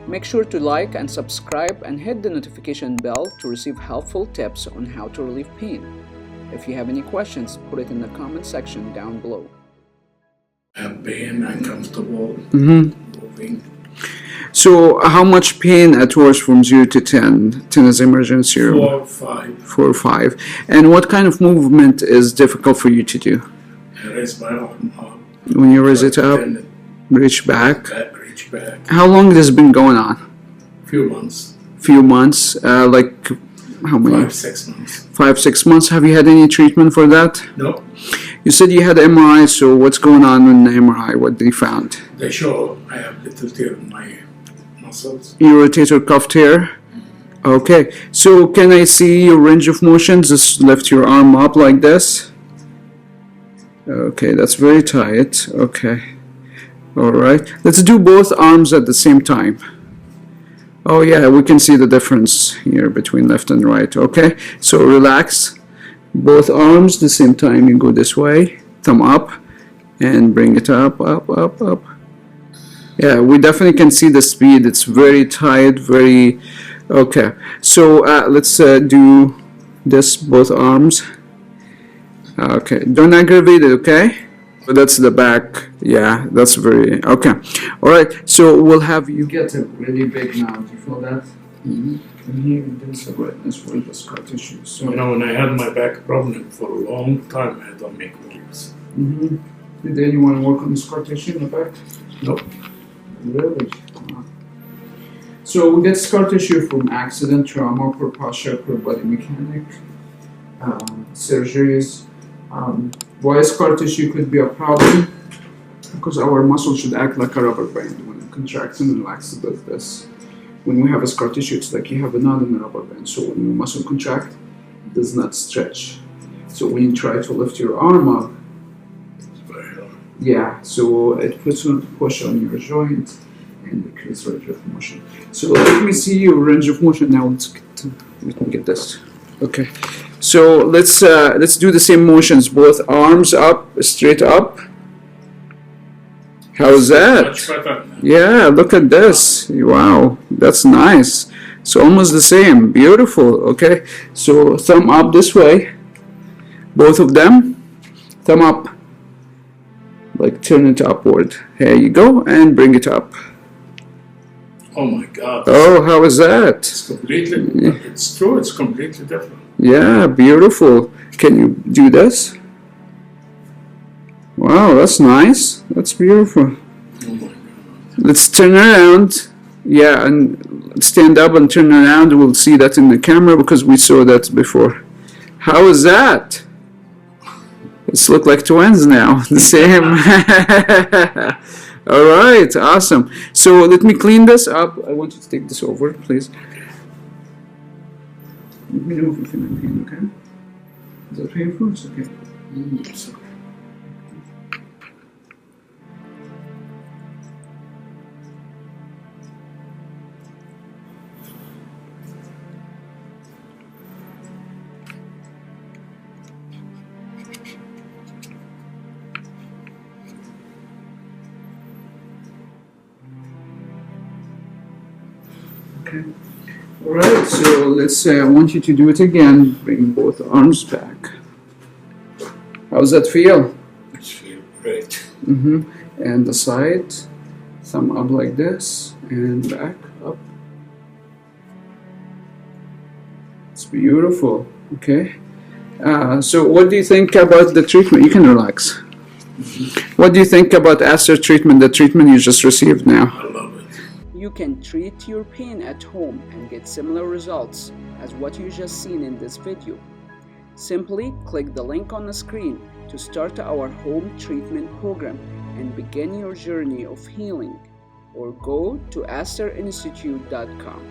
Make sure to like and subscribe and hit the notification bell to receive helpful tips on how to relieve pain. If you have any questions, put it in the comment section down below. Have pain, uncomfortable, moving. So how much pain at worst from 0 to 10? 10 is emergency room. 4 or 5. 4 or 5. And what kind of movement is difficult for you to do? I raise my arm up. When you raise it up, Then reach back. reach back. How long has this been going on? Few months. Few months? Like how many? 5-6 months. 5-6 months. Have you had any treatment for that? No. You said you had MRI, so what's going on in the MRI? What they found? They show I have little tear in my muscles. Your rotator cuff tear? Okay. So can I see your range of motion? Just lift your arm up like this. Okay, that's very tight. Okay. Alright. Let's do both arms at the same time. Oh yeah, we can see the difference here between left and right. Okay, so relax. Both arms the same time. You go this way, thumb up, and bring it up, up, up, up. Yeah, we definitely can see the speed. It's very tight, very... Okay, so let's do this, both arms. Okay, don't aggravate it, okay? So that's the back. Yeah, that's very... Okay, alright, so we'll have you get it really big now. Do you feel that? And here, there's the redness for the scar tissue. So, You know, when I had my back problem for a long time, I don't make moves. Did anyone work on the scar tissue in the back? Nope. Really? Wow. So we get scar tissue from accident, trauma, poor posture, poor body mechanic, surgeries. Why scar tissue could be a problem? Because our muscle should act like a rubber band. When it contracts and relaxes, it does this. When we have a scar tissue, it's like you have a knot in a rubber band. So when your muscle contracts, it does not stretch. So when you try to lift your arm up, It's very hard. yeah, so it puts a push on your joint and decreases range of motion. So let me see your range of motion now. Let me get this. Okay. So let's do the same motions. Both arms up, straight up. How's that? Much better now. Yeah, look at this. Wow, that's nice. So almost the same. Beautiful. Okay. So thumb up this way. Both of them. Thumb up. Like turn it upward. Here you go, and bring it up. Oh my God. Oh, how is that? It's completely, it's true, it's completely different. Yeah, beautiful. Can you do this? Wow, that's nice. That's beautiful. Oh my God. Let's turn around. Yeah, and stand up and turn around. We'll see that in the camera because we saw that before. How is that? Let's look like twins now. The same. All right, awesome. So let me clean this up. I want you to take this over, please. Let me know if you feel any pain, okay? Is that painful? It's okay. Yes. Okay. Alright, so let's I want you to do it again. Bring both arms back. How does that feel? It feels great. And the side, thumb up like this, and back up. It's beautiful. Okay. So what do you think about the treatment? You can relax. What do you think about ASTR treatment, the treatment you just received now? I love it. You can treat your pain at home and get similar results as what you just seen in this video. Simply click the link on the screen to start our home treatment program and begin your journey of healing, or go to ASTRinstitute.com.